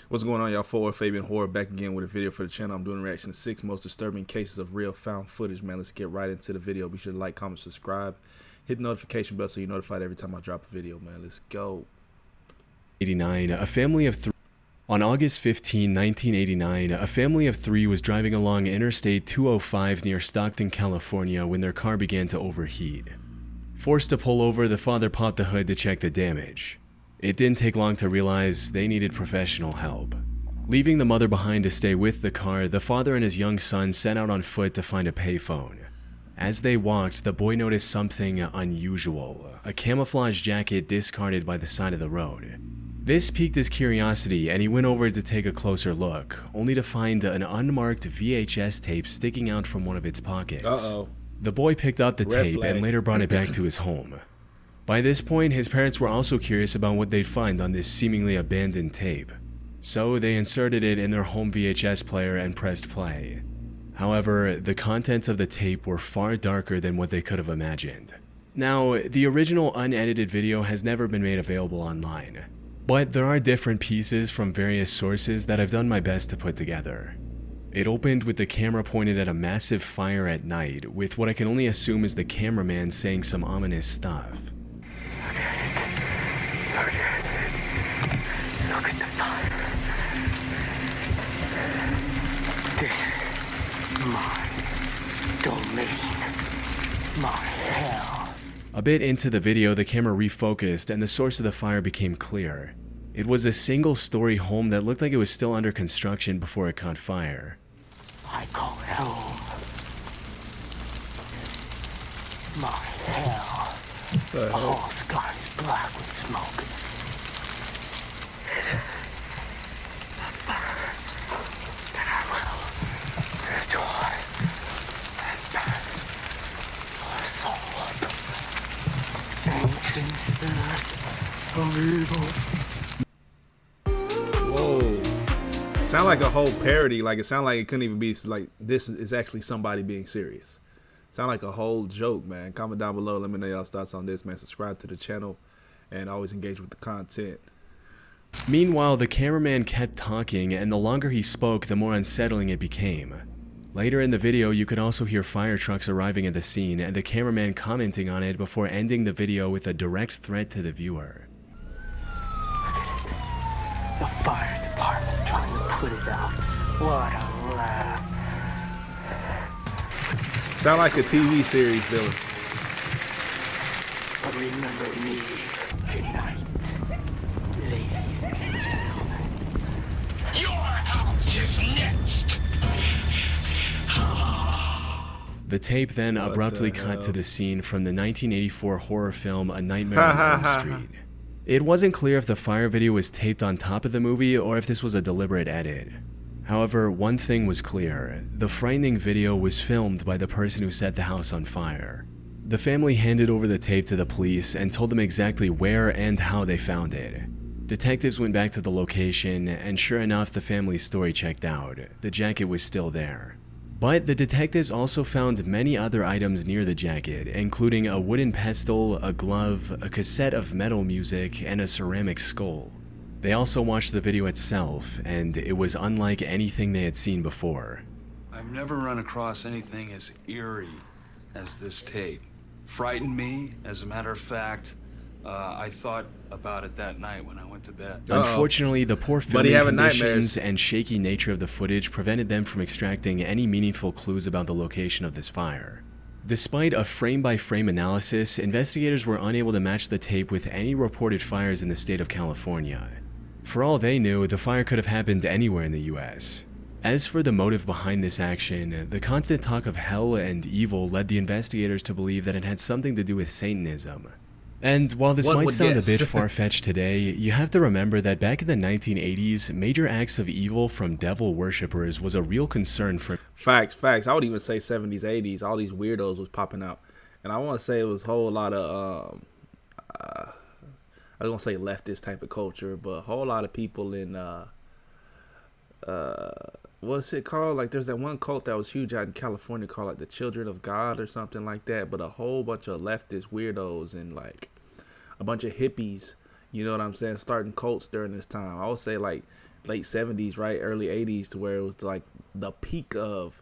What's going on, y'all? BigBossFabo and Horror back again with a video for the channel. I'm doing a reaction to 6 most disturbing cases of real found footage, man. Let's get right into the video. Be sure to like, comment, subscribe. Hit the notification bell so you're notified every time I drop a video, man. Let's go. 89, a family of three. On August 15, 1989, a family of three was driving along Interstate 205 near Stockton, California when their car began to overheat. Forced to pull over, the father popped the hood to check the damage. It didn't take long to realize they needed professional help. Leaving the mother behind to stay with the car, the father and his young son set out on foot to find a payphone. As they walked, the boy noticed something unusual, a camouflage jacket discarded by the side of the road. This piqued his curiosity and he went over to take a closer look, only to find an unmarked VHS tape sticking out from one of its pockets. The boy picked up the tape and later brought it back to his home. By this point, his parents were also curious about what they'd find on this seemingly abandoned tape, so they inserted it in their home VHS player and pressed play. However, the contents of the tape were far darker than what they could have imagined. Now, the original unedited video has never been made available online, but there are different pieces from various sources that I've done my best to put together. It opened with the camera pointed at a massive fire at night, with what I can only assume is the cameraman saying some ominous stuff. Look at the fire. This is my domain. My hell. A bit into the video, the camera refocused and the source of the fire became clear. It was a single-story home that looked like it was still under construction before it caught fire. I call it home. My hell. The whole sky's black with smoke. A fire that I will destroy and burn your soul up. Ancient spirit of evil. Whoa. Sound like a whole parody. Like it sound like it couldn't even be like this is actually somebody being serious. Sound like a whole joke, man. Comment down below. Let me know y'all's thoughts on this, man. Subscribe to the channel and always engage with the content. Meanwhile, the cameraman kept talking, and the longer he spoke, the more unsettling it became. Later in the video, you could also hear fire trucks arriving at the scene and the cameraman commenting on it before ending the video with a direct threat to the viewer. Look at it. The fire department's trying to put it out. What a laugh. Sound like a TV series villain. But remember me tonight, ladies and gentlemen. Your house is next. The tape then abruptly cut to the scene from the 1984 horror film A Nightmare on Elm Street. It wasn't clear if the fire video was taped on top of the movie or if this was a deliberate edit. However, one thing was clear: the frightening video was filmed by the person who set the house on fire. The family handed over the tape to the police and told them exactly where and how they found it. Detectives went back to the location, and sure enough, the family's story checked out. The jacket was still there. But the detectives also found many other items near the jacket, including a wooden pestle, a glove, a cassette of metal music, and a ceramic skull. They also watched the video itself, and it was unlike anything they had seen before. I've never run across anything as eerie as this tape. Frightened me, as a matter of fact. I thought about it that night when I went to bed. Unfortunately, the poor filming conditions and shaky nature of the footage prevented them from extracting any meaningful clues about the location of this fire. Despite a frame-by-frame analysis, investigators were unable to match the tape with any reported fires in the state of California. For all they knew, the fire could have happened anywhere in the US. As for the motive behind this action, the constant talk of hell and evil led the investigators to believe that it had something to do with Satanism. And while this might sound a bit far-fetched today, you have to remember that back in the 1980s, major acts of evil from devil worshippers was a real concern for... Facts. I would even say 70s, 80s, all these weirdos was popping out. And I want to say it was a whole lot of, I was going to say leftist type of culture, but a whole lot of people in, what's it called? Like, there's that one cult that was huge out in California called, like, the Children of God or something like that. But a whole bunch of leftist weirdos and, like, a bunch of hippies, you know what I'm saying, starting cults during this time. I would say, like, late 70s, right? Early 80s, to where it was like the peak of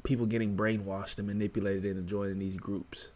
people getting brainwashed and manipulated into joining these groups.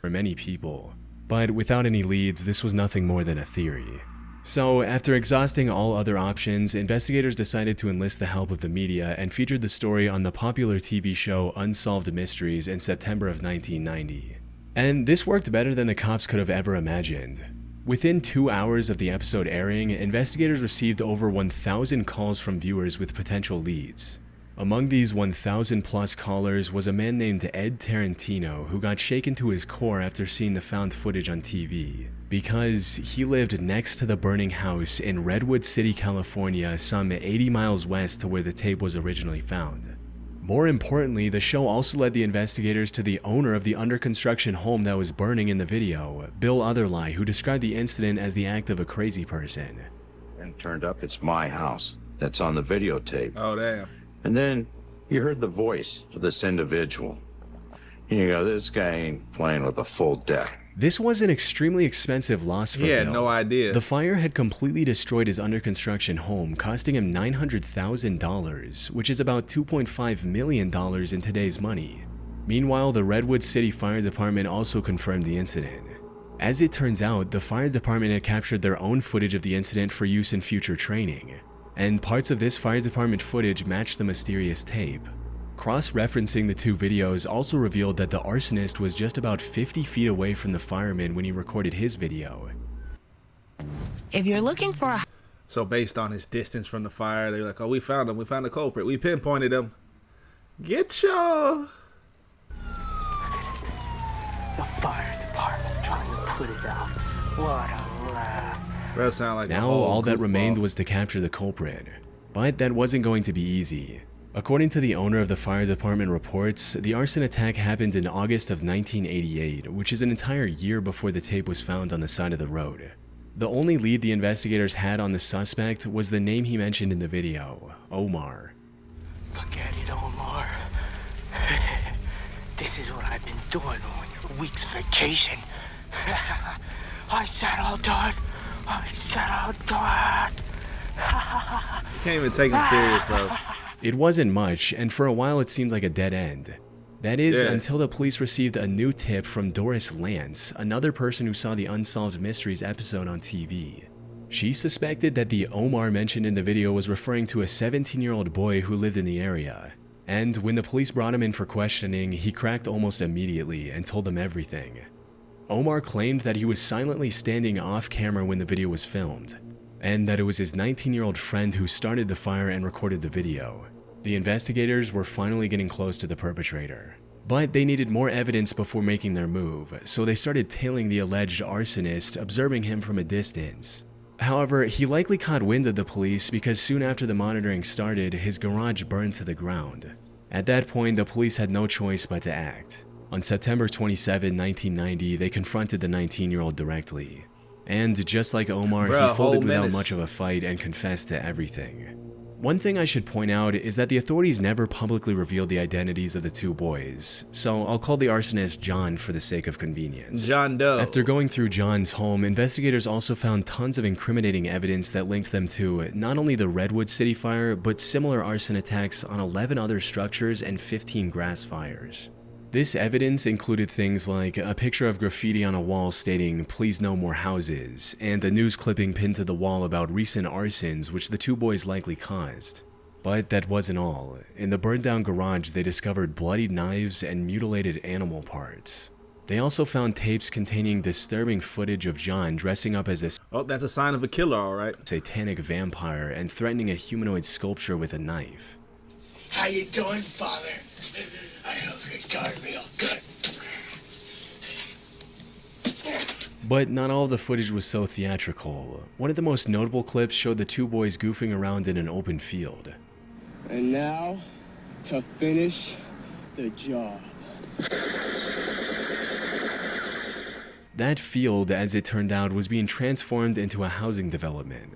For many people. But without any leads, this was nothing more than a theory. So, after exhausting all other options, investigators decided to enlist the help of the media and featured the story on the popular TV show Unsolved Mysteries in September of 1990. And this worked better than the cops could have ever imagined. Within 2 hours of the episode airing, investigators received over 1,000 calls from viewers with potential leads. Among these 1,000 plus callers was a man named Ed Tarantino, who got shaken to his core after seeing the found footage on TV, because he lived next to the burning house in Redwood City, California, some 80 miles west to where the tape was originally found. More importantly, the show also led the investigators to the owner of the under construction home that was burning in the video, Bill Otherlie, who described the incident as the act of a crazy person. And turned up, it's my house that's on the videotape. Oh, damn. And then you heard the voice of this individual. And you go, this guy ain't playing with a full deck. This was an extremely expensive loss for Bill. He had no idea. The fire had completely destroyed his under construction home, costing him $900,000, which is about $2.5 million in today's money. Meanwhile, the Redwood City Fire Department also confirmed the incident. As it turns out, the fire department had captured their own footage of the incident for use in future training, and parts of this fire department footage matched the mysterious tape. Cross-referencing the two videos also revealed that the arsonist was just about 50 feet away from the fireman when he recorded his video. If you're looking for a... So based on his distance from the fire, they were like, oh, we found him. We found the culprit. We pinpointed him. Get y'all. The fire department's trying to put it out. What a laugh. Bro, sound like Now all that remained was to capture the culprit. But that wasn't going to be easy. According to the owner of the fire department reports, the arson attack happened in August of 1988, which is an entire year before the tape was found on the side of the road. The only lead the investigators had on the suspect was the name he mentioned in the video, Omar. Forget it, Omar. This is what I've been doing on your week's vacation. I said I'll do it. I said I'll do it. You can't even take him serious, bro. It wasn't much, and for a while it seemed like a dead end. That is, until the police received a new tip from Doris Lance, another person who saw the Unsolved Mysteries episode on TV. She suspected that the Omar mentioned in the video was referring to a 17-year-old boy who lived in the area. And when the police brought him in for questioning, he cracked almost immediately and told them everything. Omar claimed that he was silently standing off camera when the video was filmed, and that it was his 19-year-old friend who started the fire and recorded the video. The investigators were finally getting close to the perpetrator, but they needed more evidence before making their move, so they started tailing the alleged arsonist, observing him from a distance. However, he likely caught wind of the police because soon after the monitoring started, his garage burned to the ground. At that point, the police had no choice but to act. On September 27, 1990, they confronted the 19-year-old directly. And just like Omar, he folded without much of a fight and confessed to everything. One thing I should point out is that the authorities never publicly revealed the identities of the two boys, so I'll call the arsonist John for the sake of convenience. John Doe. After going through John's home, investigators also found tons of incriminating evidence that linked them to not only the Redwood City fire, but similar arson attacks on 11 other structures and 15 grass fires. This evidence included things like a picture of graffiti on a wall stating, "Please no more houses," and a news clipping pinned to the wall about recent arsons which the two boys likely caused. But that wasn't all. In the burned down garage, they discovered bloodied knives and mutilated animal parts. They also found tapes containing disturbing footage of John dressing up as a Oh, that's a sign of a killer, all right. satanic vampire and threatening a humanoid sculpture with a knife. How you doing, Father? I hope you're doing real good. But not all of the footage was so theatrical. One of the most notable clips showed the two boys goofing around in an open field. And now, to finish the job. That field, as it turned out, was being transformed into a housing development.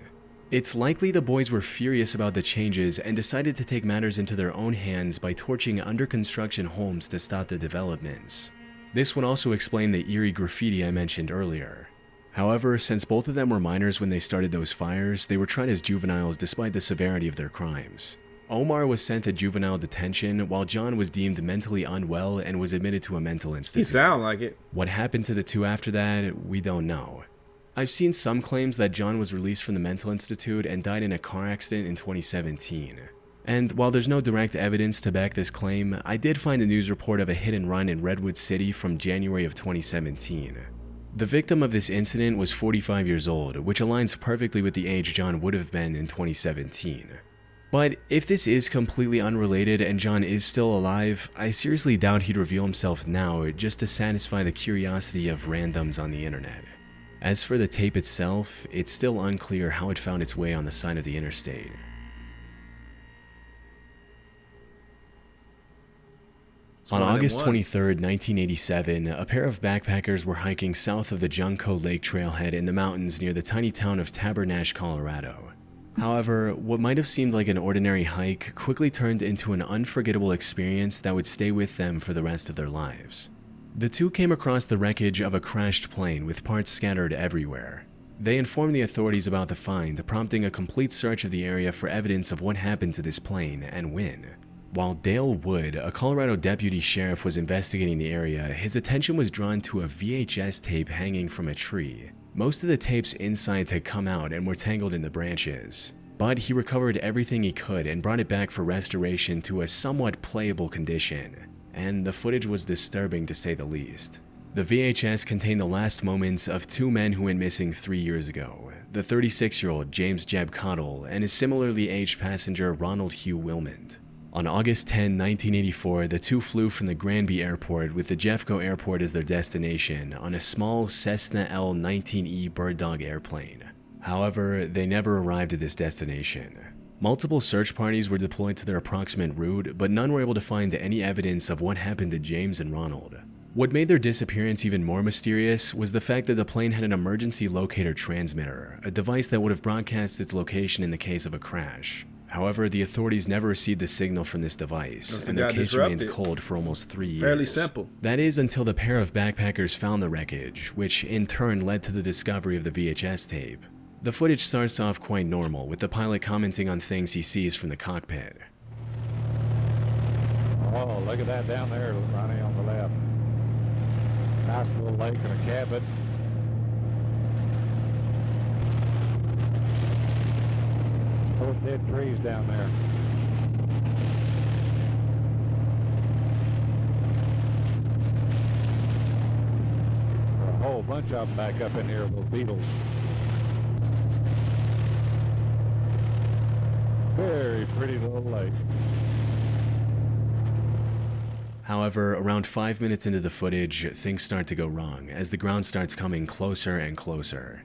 It's likely the boys were furious about the changes and decided to take matters into their own hands by torching under construction homes to stop the developments. This would also explain the eerie graffiti I mentioned earlier. However, since both of them were minors when they started those fires, they were tried as juveniles despite the severity of their crimes. Omar was sent to juvenile detention, while John was deemed mentally unwell and was admitted to a mental institute. He sound like it. What happened to the two after that, we don't know. I've seen some claims that John was released from the mental institute and died in a car accident in 2017. And while there's no direct evidence to back this claim, I did find a news report of a hit and run in Redwood City from January of 2017. The victim of this incident was 45 years old, which aligns perfectly with the age John would have been in 2017. But if this is completely unrelated and John is still alive, I seriously doubt he'd reveal himself now just to satisfy the curiosity of randoms on the internet. As for the tape itself, it's still unclear how it found its way on the side of the interstate. On August 23, 1987, a pair of backpackers were hiking south of the Junco Lake trailhead in the mountains near the tiny town of Tabernash, Colorado. However, what might have seemed like an ordinary hike quickly turned into an unforgettable experience that would stay with them for the rest of their lives. The two came across the wreckage of a crashed plane with parts scattered everywhere. They informed the authorities about the find, prompting a complete search of the area for evidence of what happened to this plane and when. While Dale Wood, a Colorado deputy sheriff, was investigating the area, his attention was drawn to a VHS tape hanging from a tree. Most of the tape's insides had come out and were tangled in the branches, but he recovered everything he could and brought it back for restoration to a somewhat playable condition, and the footage was disturbing to say the least. The VHS contained the last moments of two men who went missing 3 years ago, the 36-year-old James Jeb Cottle and his similarly aged passenger Ronald Hugh Wilmond. On August 10, 1984, the two flew from the Granby Airport with the Jeffco Airport as their destination on a small Cessna L-19E Bird Dog airplane. However, they never arrived at this destination. Multiple search parties were deployed to their approximate route, but none were able to find any evidence of what happened to James and Ronald. What made their disappearance even more mysterious was the fact that the plane had an emergency locator transmitter, a device that would have broadcast its location in the case of a crash. However, the authorities never received the signal from this device, and their case remained cold for almost 3 years. Fairly simple. That is until the pair of backpackers found the wreckage, which in turn led to the discovery of the VHS tape. The footage starts off quite normal, with the pilot commenting on things he sees from the cockpit. Oh, look at that down there, Ronnie, on the left. Nice little lake and a cabin. Those dead trees down there. A whole bunch of them back up in here, those beetles. Very pretty little lake. However, around 5 minutes into the footage, things start to go wrong as the ground starts coming closer and closer.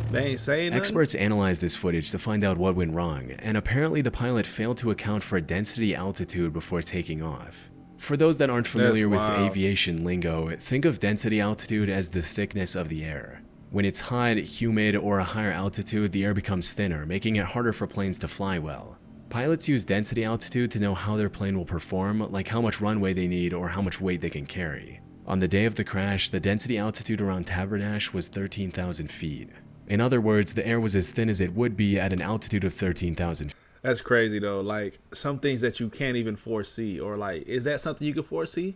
They ain't saying nothing? Experts analyzed this footage to find out what went wrong, and apparently the pilot failed to account for density altitude before taking off. For those that aren't familiar with aviation lingo, think of density altitude as the thickness of the air. When it's hot, humid, or a higher altitude, the air becomes thinner, making it harder for planes to fly well. Pilots use density altitude to know how their plane will perform, like how much runway they need or how much weight they can carry. On the day of the crash, the density altitude around Tabernash was 13,000 feet. In other words, the air was as thin as it would be at an altitude of 13,000 feet. That's crazy though. Like some things that you can't even foresee, or like, is that something you can foresee?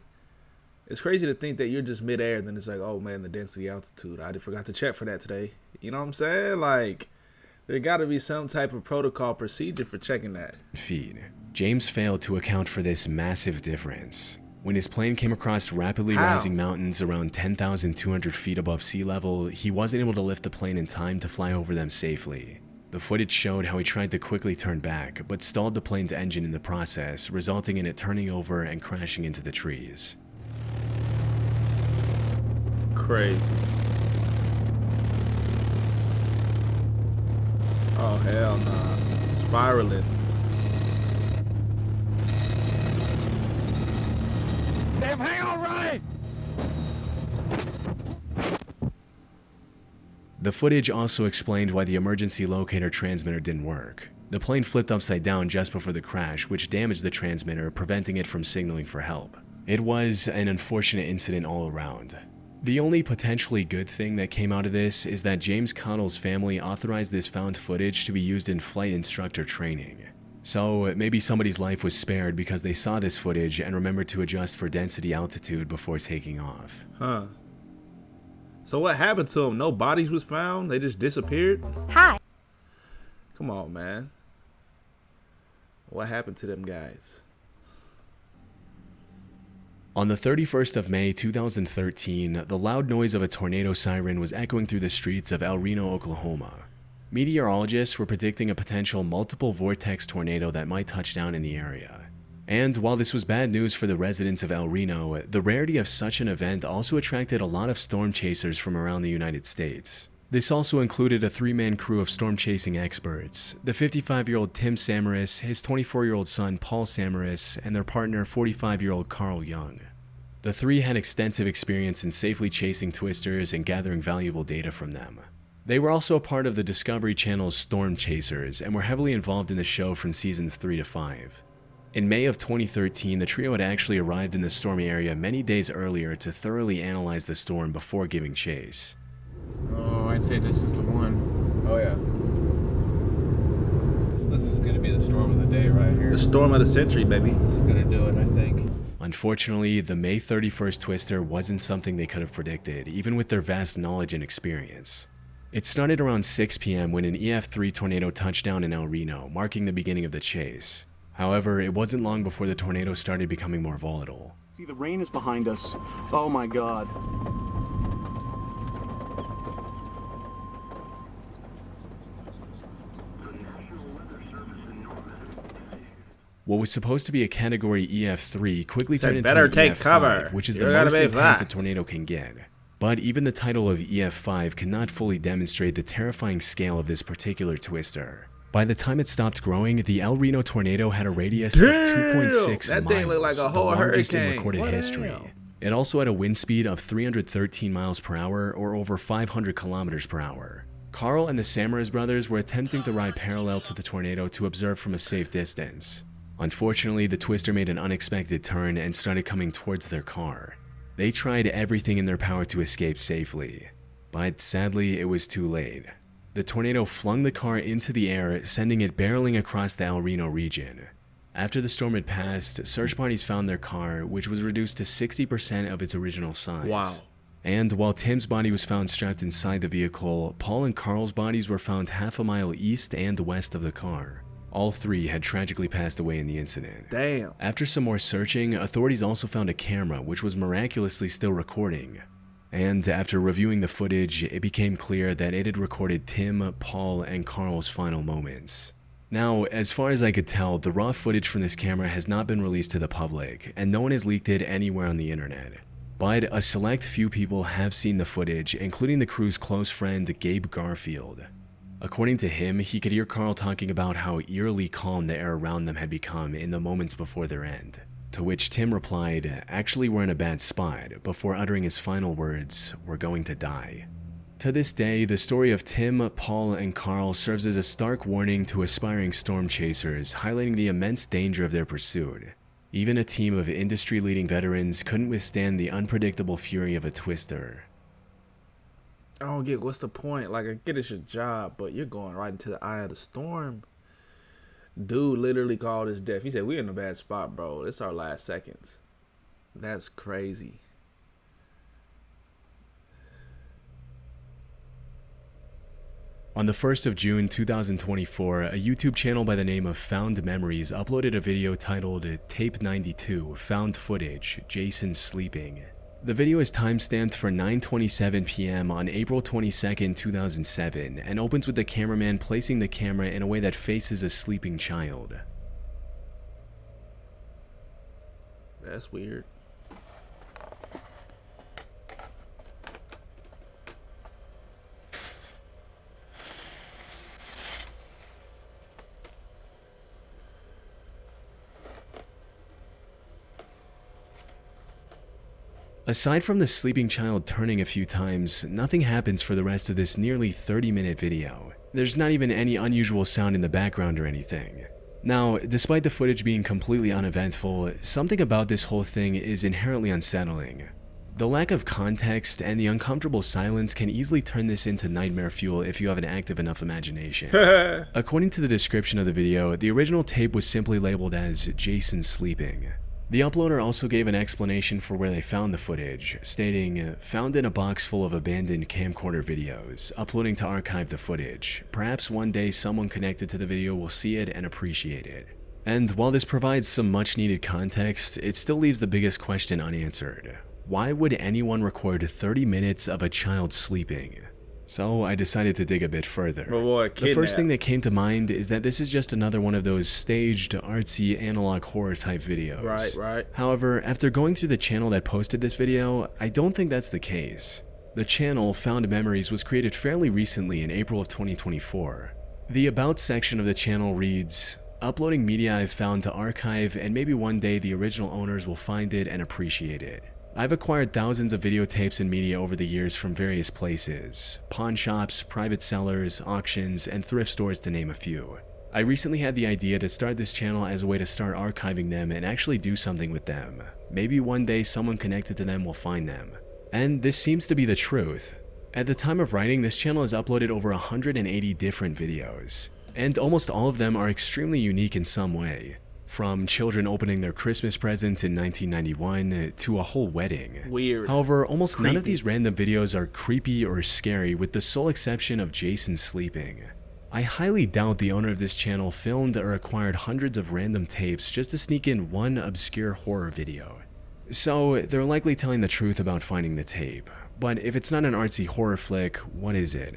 It's crazy to think that you're just midair and then it's like, oh man, the density altitude. I forgot to check for that today. You know what I'm saying? Like, there got to be some type of protocol procedure for checking that. James failed to account for this massive difference. When his plane came across rapidly rising mountains around 10,200 feet above sea level, he wasn't able to lift the plane in time to fly over them safely. The footage showed how he tried to quickly turn back, but stalled the plane's engine in the process, resulting in it turning over and crashing into the trees. Crazy. Oh, hell nah. Spiraling. Damn, hang on, Ronnie! The footage also explained why the emergency locator transmitter didn't work. The plane flipped upside down just before the crash, which damaged the transmitter, preventing it from signaling for help. It was an unfortunate incident all around. The only potentially good thing that came out of this is that James Cottle's family authorized this found footage to be used in flight instructor training. So maybe somebody's life was spared because they saw this footage and remembered to adjust for density altitude before taking off. Huh. So what happened to them? No bodies was found? They just disappeared? Hi. Come on, man. What happened to them guys? On the 31st of May 2013, the loud noise of a tornado siren was echoing through the streets of El Reno, Oklahoma. Meteorologists were predicting a potential multiple vortex tornado that might touch down in the area. And while this was bad news for the residents of El Reno, the rarity of such an event also attracted a lot of storm chasers from around the United States. This also included a 3-man crew of storm chasing experts, the 55-year-old Tim Samaras, his 24-year-old son Paul Samaras, and their partner 45-year-old Carl Young. The three had extensive experience in safely chasing twisters and gathering valuable data from them. They were also a part of the Discovery Channel's Storm Chasers and were heavily involved in the show from seasons 3 to 5. In May of 2013, the trio had actually arrived in the stormy area many days earlier to thoroughly analyze the storm before giving chase. Oh, I'd say this is the one. Oh yeah. This is going to be the storm of the day right here. The storm of the century, baby. This is going to do it, I think. Unfortunately, the May 31st twister wasn't something they could have predicted, even with their vast knowledge and experience. It started around 6 p.m. when an EF3 tornado touched down in El Reno, marking the beginning of the chase. However, it wasn't long before the tornado started becoming more volatile. See, the rain is behind us. Oh my God. What was supposed to be a category EF3 quickly turned into better an take EF5, cover. which is You the gotta most be intense fast. a tornado can get. But even the title of EF5 cannot fully demonstrate the terrifying scale of this particular twister. By the time it stopped growing, the El Reno tornado had a radius of 2.6 that miles, thing looked like a whole the largest in hurricane. recorded What the history. hell? It also had a wind speed of 313 miles per hour, or over 500 kilometers per hour. Carl and the Samaras brothers were attempting to ride parallel to the tornado to observe from a safe distance. Unfortunately, the twister made an unexpected turn and started coming towards their car. They tried everything in their power to escape safely, but sadly it was too late. The tornado flung the car into the air, sending it barreling across the El Reno region. After the storm had passed, search parties found their car, which was reduced to 60% of its original size. Wow. And while Tim's body was found strapped inside the vehicle, Paul and Carl's bodies were found half a mile east and west of the car. All three had tragically passed away in the incident. Damn. After some more searching, authorities also found a camera which was miraculously still recording. And after reviewing the footage, it became clear that it had recorded Tim, Paul, and Carl's final moments. Now, as far as I could tell, the raw footage from this camera has not been released to the public, and no one has leaked it anywhere on the internet. But a select few people have seen the footage, including the crew's close friend Gabe Garfield. According to him, he could hear Carl talking about how eerily calm the air around them had become in the moments before their end. To which Tim replied, "Actually, we're in a bad spot," before uttering his final words, "We're going to die." To this day, the story of Tim, Paul, and Carl serves as a stark warning to aspiring storm chasers, highlighting the immense danger of their pursuit. Even a team of industry-leading veterans couldn't withstand the unpredictable fury of a twister. I don't get what's the point. Like, I get it's your job, but you're going right into the eye of the storm. Dude literally called his death. He said, "We're in a bad spot, bro. It's our last seconds." That's crazy. On the 1st of June 2024, a YouTube channel by the name of Found Memories uploaded a video titled Tape 92, Found Footage, Jason Sleeping. The video is timestamped for 9:27 p.m. on April 22nd, 2007, and opens with the cameraman placing the camera in a way that faces a sleeping child. That's weird. Aside from the sleeping child turning a few times, nothing happens for the rest of this nearly 30-minute video. There's not even any unusual sound in the background or anything. Now, despite the footage being completely uneventful, something about this whole thing is inherently unsettling. The lack of context and the uncomfortable silence can easily turn this into nightmare fuel if you have an active enough imagination. According to the description of the video, the original tape was simply labeled as Jason sleeping. The uploader also gave an explanation for where they found the footage, stating, "Found in a box full of abandoned camcorder videos, uploading to archive the footage. Perhaps one day someone connected to the video will see it and appreciate it." And while this provides some much needed context, it still leaves the biggest question unanswered. Why would anyone record 30 minutes of a child sleeping? So I decided to dig a bit further. The first thing that came to mind is that this is just another one of those staged, artsy, analog horror type videos. Right. However, after going through the channel that posted this video, I don't think that's the case. The channel, Found Memories, was created fairly recently in April of 2024. The About section of the channel reads, "Uploading media I've found to archive, and maybe one day the original owners will find it and appreciate it. I've acquired thousands of videotapes and media over the years from various places, pawn shops, private sellers, auctions, and thrift stores to name a few. I recently had the idea to start this channel as a way to start archiving them and actually do something with them. Maybe one day someone connected to them will find them." And this seems to be the truth. At the time of writing, this channel has uploaded over 180 different videos, and almost all of them are extremely unique in some way. From children opening their Christmas presents in 1991 to a whole wedding. Weird. However, almost none of these random videos are creepy or scary, with the sole exception of Jason sleeping. I highly doubt the owner of this channel filmed or acquired hundreds of random tapes just to sneak in one obscure horror video. So they're likely telling the truth about finding the tape. But if it's not an artsy horror flick, what is it?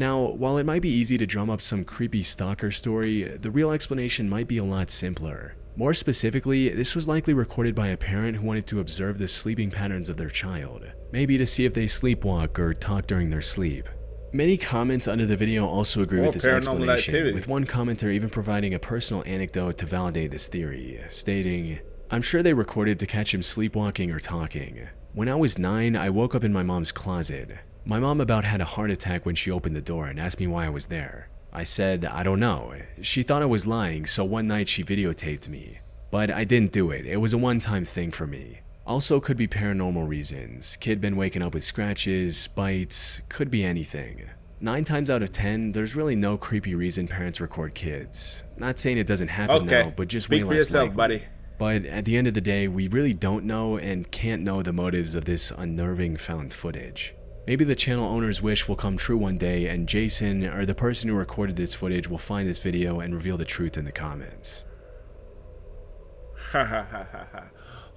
Now, while it might be easy to drum up some creepy stalker story, the real explanation might be a lot simpler. More specifically, this was likely recorded by a parent who wanted to observe the sleeping patterns of their child, maybe to see if they sleepwalk or talk during their sleep. Many comments under the video also agree with this explanation, with one commenter even providing a personal anecdote to validate this theory, stating, "I'm sure they recorded to catch him sleepwalking or talking. When I was 9, I woke up in my mom's closet. My mom about had a heart attack when she opened the door and asked me why I was there. I said, I don't know. She thought I was lying, so one night she videotaped me. But I didn't do it. It was a one-time thing for me. Also could be paranormal reasons. Kid been waking up with scratches, bites, could be anything. 9 times out of 10, there's really no creepy reason parents record kids. Not saying it doesn't happen now, but just way less likely. Speak for yourself, buddy. But at the end of the day, we really don't know and can't know the motives of this unnerving found footage. Maybe the channel owner's wish will come true one day, and Jason, or the person who recorded this footage, will find this video and reveal the truth in the comments."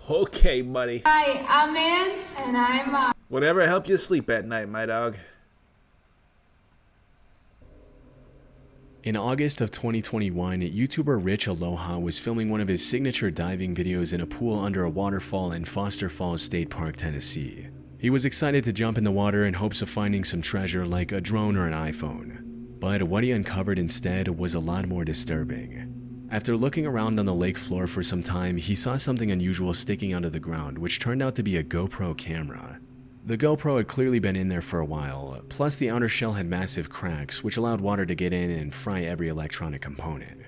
Okay, buddy. Hi, I'm Ange, and I'm Whatever help you sleep at night, my dog. In August of 2021, YouTuber Rich Aloha was filming one of his signature diving videos in a pool under a waterfall in Foster Falls State Park, Tennessee. He was excited to jump in the water in hopes of finding some treasure like a drone or an iPhone. But what he uncovered instead was a lot more disturbing. After looking around on the lake floor for some time, he saw something unusual sticking out of the ground, which turned out to be a GoPro camera. The GoPro had clearly been in there for a while, plus the outer shell had massive cracks, which allowed water to get in and fry every electronic component.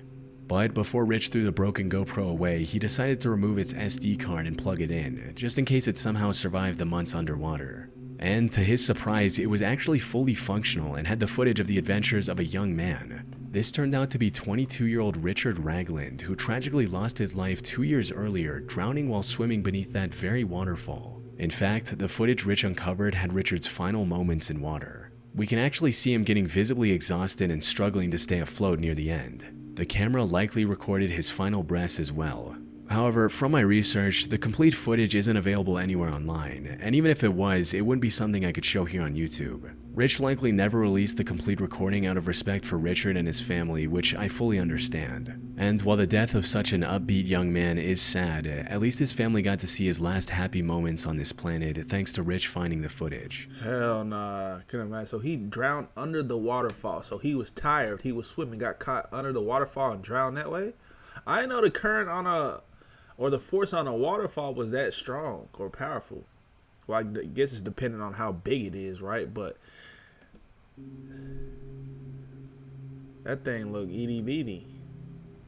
But before Rich threw the broken GoPro away, he decided to remove its SD card and plug it in, just in case it somehow survived the months underwater. And to his surprise, it was actually fully functional and had the footage of the adventures of a young man. This turned out to be 22-year-old Richard Ragland, who tragically lost his life 2 years earlier, drowning while swimming beneath that very waterfall. In fact, the footage Rich uncovered had Richard's final moments in water. We can actually see him getting visibly exhausted and struggling to stay afloat near the end. The camera likely recorded his final breaths as well. However, from my research, the complete footage isn't available anywhere online, and even if it was, it wouldn't be something I could show here on YouTube. Rich likely never released the complete recording out of respect for Richard and his family, which I fully understand. And while the death of such an upbeat young man is sad, at least his family got to see his last happy moments on this planet thanks to Rich finding the footage. Hell nah, couldn't imagine. So he drowned under the waterfall. So he was tired, he was swimming, got caught under the waterfall and drowned that way? I didn't know the current on or the force on a waterfall was that strong or powerful. Well, I guess it's dependent on how big it is, right? But that thing look itty bitty.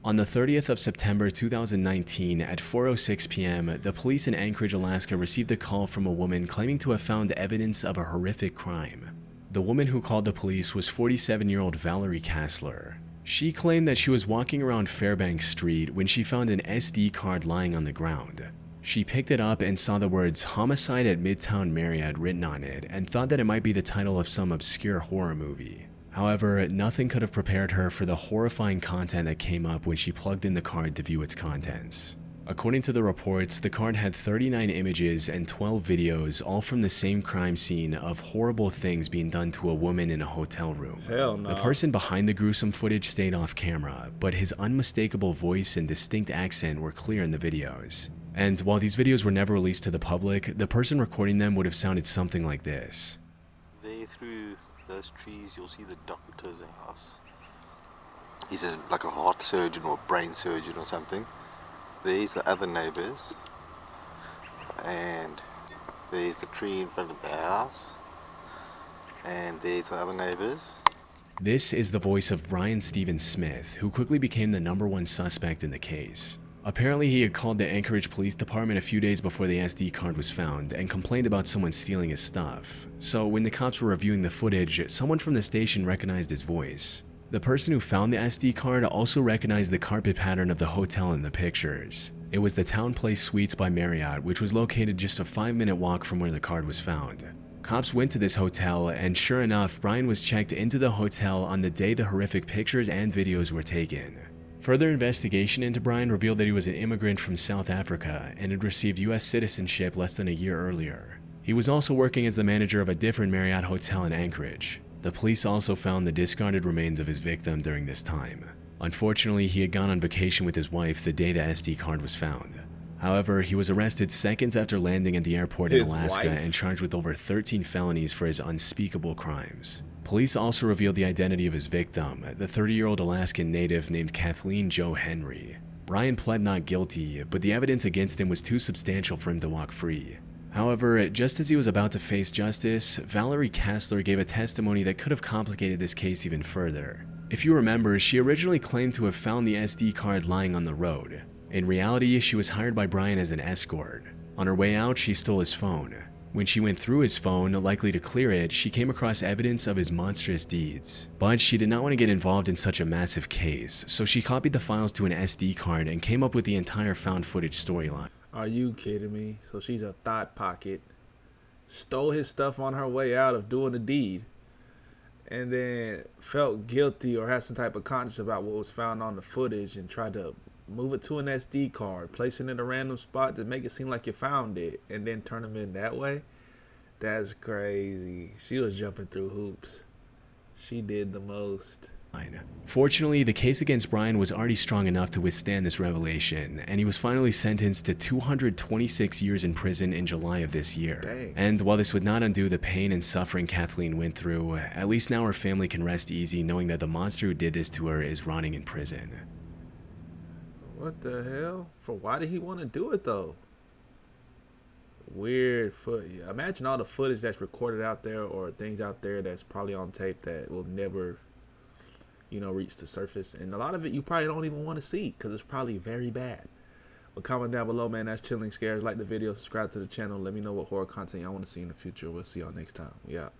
On the 30th of September 2019 at 4:06 p.m., the police in Anchorage, Alaska received a call from a woman claiming to have found evidence of a horrific crime. The woman who called the police was 47-year-old Valerie Kassler. She claimed that she was walking around Fairbanks Street when she found an SD card lying on the ground. She picked it up and saw the words "Homicide at Midtown Marriott" written on it and thought that it might be the title of some obscure horror movie. However, nothing could have prepared her for the horrifying content that came up when she plugged in the card to view its contents. According to the reports, the card had 39 images and 12 videos, all from the same crime scene of horrible things being done to a woman in a hotel room. Hell no. The person behind the gruesome footage stayed off camera, but his unmistakable voice and distinct accent were clear in the videos. And while these videos were never released to the public, the person recording them would have sounded something like this. There through those trees, you'll see the doctor's house. He's like a heart surgeon or a brain surgeon or something. There's the other neighbors. And there's the tree in front of the house. And there's the other neighbors. This is the voice of Brian Stephen Smith, who quickly became the #1 suspect in the case. Apparently, he had called the Anchorage Police Department a few days before the SD card was found and complained about someone stealing his stuff. So when the cops were reviewing the footage, someone from the station recognized his voice. The person who found the SD card also recognized the carpet pattern of the hotel in the pictures. It was the Town Place Suites by Marriott, which was located just a 5-minute walk from where the card was found. Cops went to this hotel, and sure enough, Brian was checked into the hotel on the day the horrific pictures and videos were taken. Further investigation into Brian revealed that he was an immigrant from South Africa and had received U.S. citizenship less than a year earlier. He was also working as the manager of a different Marriott hotel in Anchorage. The police also found the discarded remains of his victim during this time. Unfortunately, he had gone on vacation with his wife the day the SD card was found. However, he was arrested seconds after landing at the airport in Alaska and charged with over 13 felonies for his unspeakable crimes. Police also revealed the identity of his victim, the 30-year-old Alaskan native named Kathleen Jo Henry. Brian pled not guilty, but the evidence against him was too substantial for him to walk free. However, just as he was about to face justice, Valerie Kassler gave a testimony that could have complicated this case even further. If you remember, she originally claimed to have found the SD card lying on the road. In reality, she was hired by Brian as an escort. On her way out, she stole his phone. When she went through his phone, likely to clear it, she came across evidence of his monstrous deeds. But she did not want to get involved in such a massive case, so she copied the files to an SD card and came up with the entire found footage storyline. Are you kidding me? So she's a thought pocket, stole his stuff on her way out of doing the deed, and then felt guilty or had some type of conscience about what was found on the footage and tried to move it to an SD card, place it in a random spot to make it seem like you found it, and then turn them in that way? That's crazy. She was jumping through hoops. She did the most. Fortunately, the case against Brian was already strong enough to withstand this revelation, and he was finally sentenced to 226 years in prison in July of this year. Dang. And while this would not undo the pain and suffering Kathleen went through, at least now her family can rest easy knowing that the monster who did this to her is rotting in prison. What the hell? Why did he want to do it though? Weird imagine all the footage that's recorded out there or things out there that's probably on tape that will never, reach the surface. And a lot of it you probably don't even want to see because it's probably very bad. But comment down below, man. That's Chilling Scares. Like the video, subscribe to the channel. Let me know what horror content y'all want to see in the future. We'll see y'all next time. Yeah.